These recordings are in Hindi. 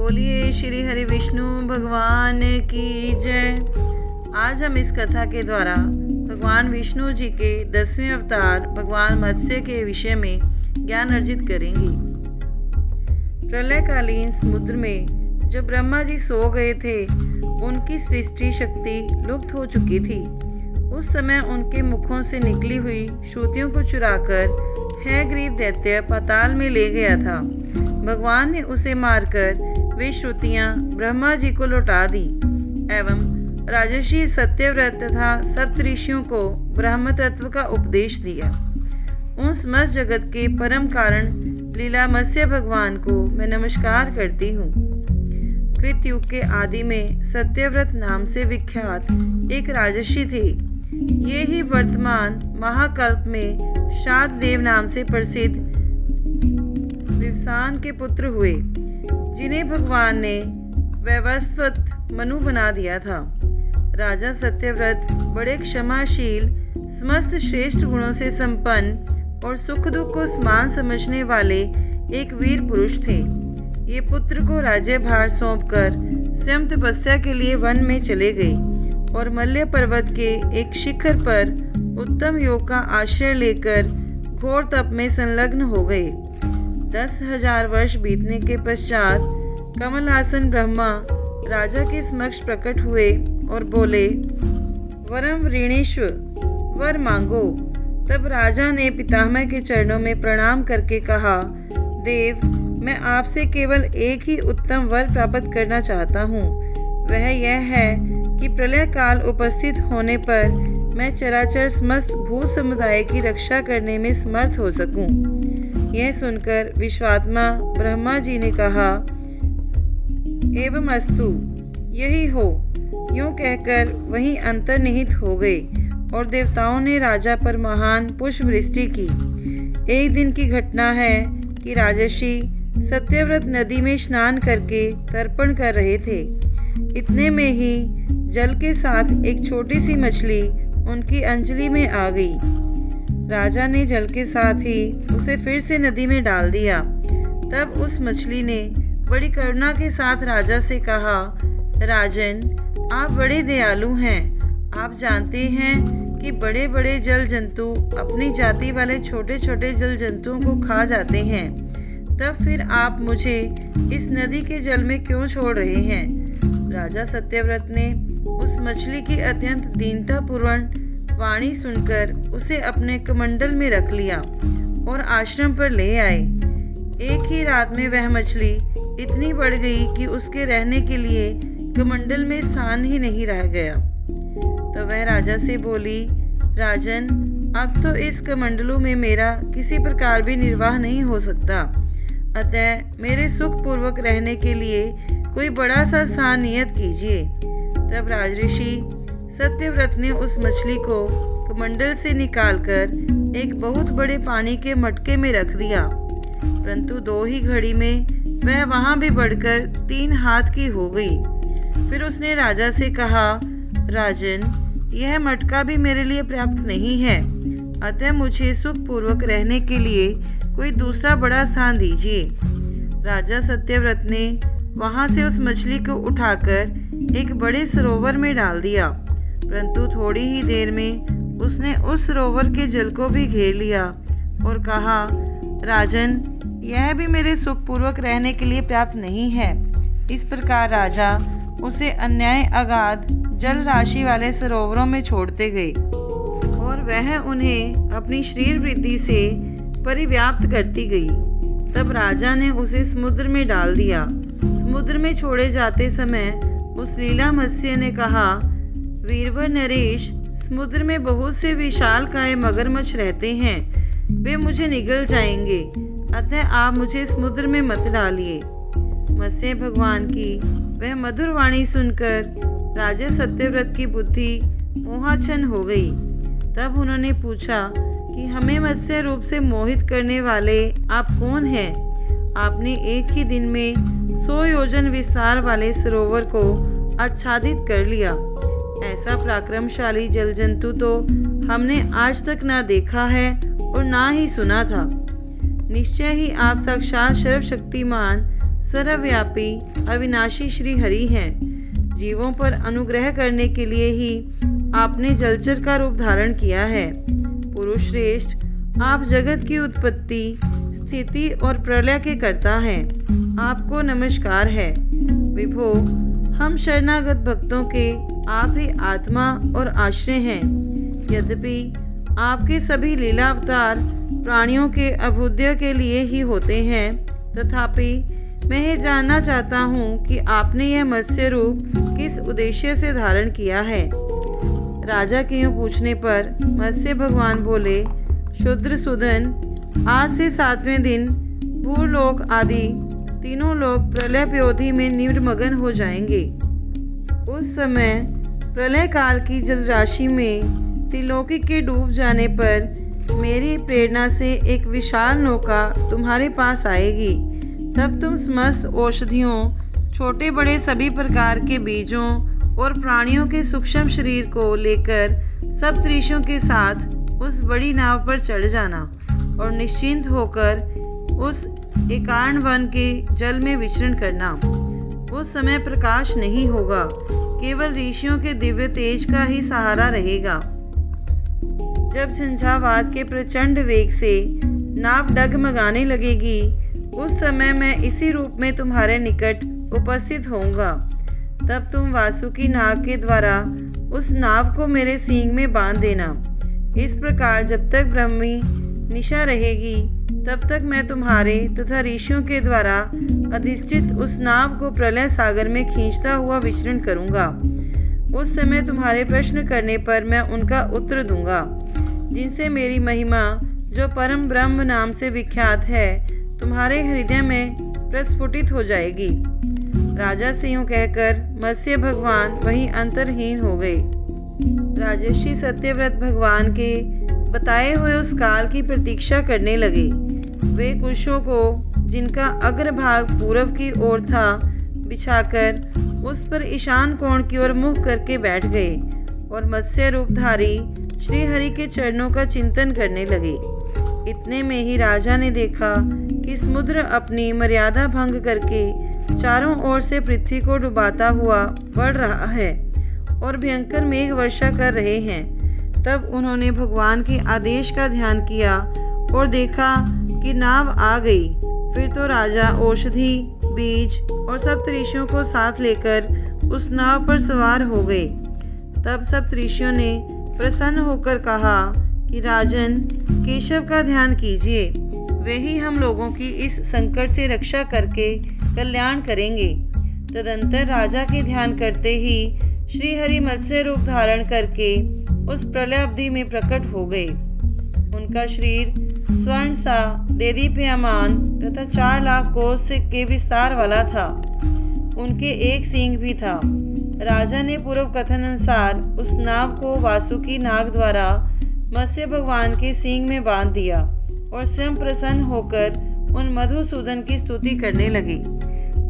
बोलिए श्री हरि विष्णु भगवान की जय। आज हम इस कथा के द्वारा भगवान विष्णु जी के 10वें अवतार भगवान मत्स्य के विषय में ज्ञान अर्जित करेंगे। प्रलयकालीन समुद्र में जब ब्रह्मा जी सो गए थे, उनकी सृष्टि शक्ति लुप्त हो चुकी थी। उस समय उनके मुखों से निकली हुई श्रुतियों को चुराकर हैग्रीव दैत्य पाताल में ले गया था। भगवान ने उसे मारकर वे श्रुतियां ब्रह्मा जी को लौटा दी एवं राजर्षि सत्यव्रत तथा सप्तऋषियों को ब्रह्म तत्व का उपदेश दिया। उन समस्त जगत के परम कारण लीला मत्स्य भगवान को मैं नमस्कार करती हूँ। कृतयुग के आदि में सत्यव्रत नाम से विख्यात एक राजर्षि थे। ये ही वर्तमान महाकल्प में शाद देव नाम से प्रसिद्ध विवस्वान के पुत्र हुए, जिन्हें भगवान ने वैवस्वत मनु बना दिया था। राजा सत्यव्रत बड़े क्षमाशील, समस्त श्रेष्ठ गुणों से संपन्न और सुख दुख को समान समझने वाले एक वीर पुरुष थे। ये पुत्र को राज्यभार सौंपकर स्वयं तपस्या के लिए वन में चले गए और मल्य पर्वत के एक शिखर पर उत्तम योग का आश्रय लेकर घोर तप में संलग्न हो गए। 10,000 वर्ष बीतने के पश्चात कमलासन ब्रह्मा राजा के समक्ष प्रकट हुए और बोले, वरम वृणीष्व, वर मांगो। तब राजा ने पितामह के चरणों में प्रणाम करके कहा, देव, मैं आपसे केवल एक ही उत्तम वर प्राप्त करना चाहता हूँ। वह यह है कि प्रलय काल उपस्थित होने पर मैं चराचर समस्त भूत समुदाय की रक्षा करने में समर्थ हो सकूं। यह सुनकर विश्वात्मा ब्रह्मा जी ने कहा, एवं अस्तु, यही हो। यूं कहकर वहीं अंतर्निहित हो गए और देवताओं ने राजा पर महान पुष्प वृष्टि की। एक दिन की घटना है कि राजर्षि सत्यव्रत नदी में स्नान करके तर्पण कर रहे थे। इतने में ही जल के साथ एक छोटी सी मछली उनकी अंजलि में आ गई। राजा ने जल के साथ ही उसे फिर से नदी में डाल दिया। तब उस मछली ने बड़ी करुणा के साथ राजा से कहा, राजन, आप बड़े दयालु हैं। आप जानते हैं कि बड़े बड़े जल जंतु अपनी जाति वाले छोटे छोटे जल जंतुओं को खा जाते हैं। तब फिर आप मुझे इस नदी के जल में क्यों छोड़ रहे हैं? राजा सत्यव्रत ने उस मछली की अत्यंत दीनतापूर्ण वाणी सुनकर उसे अपने कमंडल में रख लिया और आश्रम पर ले आए। एक ही रात में वह मछली इतनी बढ़ गई कि उसके रहने के लिए कमंडल में स्थान ही नहीं रह गया। तो वह राजा से बोली, राजन, अब तो इस कमंडलों में मेरा किसी प्रकार भी निर्वाह नहीं हो सकता। अतः मेरे सुख पूर्वक रहने के लिए कोई बड़ा सा स्थान नियत कीजिए। तब राजऋषि सत्यव्रत ने उस मछली को कमंडल से निकालकर एक बहुत बड़े पानी के मटके में रख दिया, परंतु 2 ही घड़ी में वह वहां भी बढ़कर 3 हाथ की हो गई। फिर उसने राजा से कहा, राजन, यह मटका भी मेरे लिए पर्याप्त नहीं है, अतः मुझे सुखपूर्वक रहने के लिए कोई दूसरा बड़ा स्थान दीजिए। राजा सत्यव्रत ने वहां से उस मछली को उठाकर एक बड़े सरोवर में डाल दिया, परंतु थोड़ी ही देर में उसने उस सरोवर के जल को भी घेर लिया और कहा, राजन, यह भी मेरे सुखपूर्वक रहने के लिए पर्याप्त नहीं है। इस प्रकार राजा उसे अन्याय अगाध जल राशि वाले सरोवरों में छोड़ते गए और वह उन्हें अपनी शरीर वृद्धि से परिव्याप्त करती गई। तब राजा ने उसे समुद्र में डाल दिया। समुद्र में छोड़े जाते समय उस लीला मत्स्य ने कहा, वीरवर नरेश, समुद्र में बहुत से विशालकाय मगरमच्छ रहते हैं, वे मुझे निगल जाएंगे, अतः आप मुझे समुद्र में मत डालिए। मत्स्य भगवान की वह मधुर वाणी सुनकर राजा सत्यव्रत की बुद्धि मोहाच्छन्न हो गई। तब उन्होंने पूछा कि हमें मत्स्य रूप से मोहित करने वाले आप कौन हैं? आपने एक ही दिन में 100 योजन विस्तार वाले सरोवर को आच्छादित कर लिया। ऐसा पराक्रमशाली जल जंतु तो हमने आज तक ना देखा है और ना ही सुना था। निश्चय ही आप साक्षात सर्वशक्तिमान सर्वव्यापी अविनाशी श्री हरि हैं। जीवों पर अनुग्रह करने के लिए ही आपने जलचर का रूप धारण किया है। पुरुष श्रेष्ठ, आप जगत की उत्पत्ति, स्थिति और प्रलय के कर्ता हैं। आपको नमस्कार है। विभो, हम शरणागत भक्तों के आप ही आत्मा और आश्रय हैं। यद्यपि आपके सभी लीला अवतार प्राणियों के अभ्युदय के लिए ही होते हैं, तथापि मैं ये जानना चाहता हूँ कि आपने यह मत्स्य रूप किस उद्देश्य से धारण किया है। राजा के यूँ पूछने पर मत्स्य भगवान बोले, शूद्रसूदन, आज से 7वें दिन भूलोक आदि तीनों लोग प्रलय प्योधि में निर्मग्न हो जाएंगे। उस समय प्रलय काल की जलराशि में त्रिलोकी के डूब जाने पर मेरी प्रेरणा से एक विशाल नौका तुम्हारे पास आएगी। तब तुम समस्त औषधियों, छोटे बड़े सभी प्रकार के बीजों और प्राणियों के सूक्ष्म शरीर को लेकर सप्तऋषियों के साथ उस बड़ी नाव पर चढ़ जाना और निश्चिंत होकर उस एकारण वन के जल में विचरण करना। उस समय प्रकाश नहीं होगा, केवल ऋषियों के दिव्य तेज का ही सहारा रहेगा। जब झंझावात के प्रचंड वेग से नाव डगमगाने लगेगी, उस समय मैं इसी रूप में तुम्हारे निकट उपस्थित होऊंगा। तब तुम वासुकी नाग के द्वारा उस नाव को मेरे सींग में बांध देना। इस प्रकार जब तक ब्रह्मी निशा रहेगी, तब तक मैं तुम्हारे तथा ऋषियों के द्वारा अधिष्ठित उस नाव को प्रलय सागर में खींचता हुआ विचरण करूंगा। उस समय तुम्हारे प्रश्न करने पर मैं उनका उत्तर दूंगा, जिनसे मेरी महिमा, जो परम ब्रह्म नाम से विख्यात है, तुम्हारे हृदय में प्रस्फुटित हो जाएगी। राजा से यूँ कहकर मत्स्य भगवान वहीं अंतर्हीन हो गए। राजर्षि सत्यव्रत भगवान के बताए हुए उस काल की प्रतीक्षा करने लगे। वे कुशों को, जिनका अग्रभाग पूर्व की ओर था, बिछाकर उस पर ईशान कोण की ओर मुख करके बैठ गए और मत्स्य रूपधारी श्री हरि के चरणों का चिंतन करने लगे। इतने में ही राजा ने देखा कि समुद्र अपनी मर्यादा भंग करके चारों ओर से पृथ्वी को डुबाता हुआ बढ़ रहा है और भयंकर मेघ वर्षा कर रहे हैं। तब उन्होंने भगवान के आदेश का ध्यान किया और देखा कि नाव आ गई। फिर तो राजा औषधि, बीज और सप्तऋषियों को साथ लेकर उस नाव पर सवार हो गए। तब सप्तऋषियों ने प्रसन्न होकर कहा कि राजन, केशव का ध्यान कीजिए, वे ही हम लोगों की इस संकट से रक्षा करके कल्याण करेंगे। तदंतर राजा के ध्यान करते ही श्री हरि मत्स्य रूप धारण करके उस प्रलय अवधि में प्रकट हो गए। उनका शरीर स्वर्ण सा देदीप्यमान तथा 4 लाख कोस के विस्तार वाला था। उनके एक सींग भी था। राजा ने पूर्व कथन अनुसार उस नाव को वासुकी नाग द्वारा मत्स्य भगवान के सींग में बांध दिया और स्वयं प्रसन्न होकर उन मधुसूदन की स्तुति करने लगे।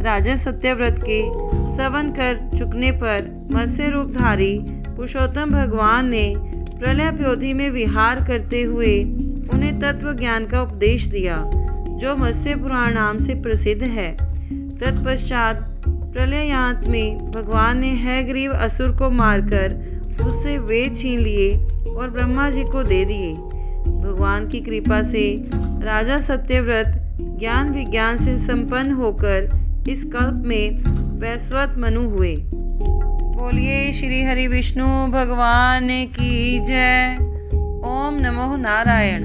राजा सत्यव्रत के स्तवन कर चुकने पर मत्स्य रूपधारी पुरुषोत्तम भगवान ने प्रलय प्योधि में विहार करते हुए उन्हें तत्व ज्ञान का उपदेश दिया, जो मत्स्य पुराण नाम से प्रसिद्ध है। तत्पश्चात प्रलयांत में भगवान ने हयग्रीव असुर को मारकर उससे वेद छीन लिए और ब्रह्मा जी को दे दिए। भगवान की कृपा से राजा सत्यव्रत ज्ञान विज्ञान से संपन्न होकर इस कल्प में वैश्वत मनु हुए। बोलिए श्री हरि विष्णु भगवान की जय। ओम नमो नारायण।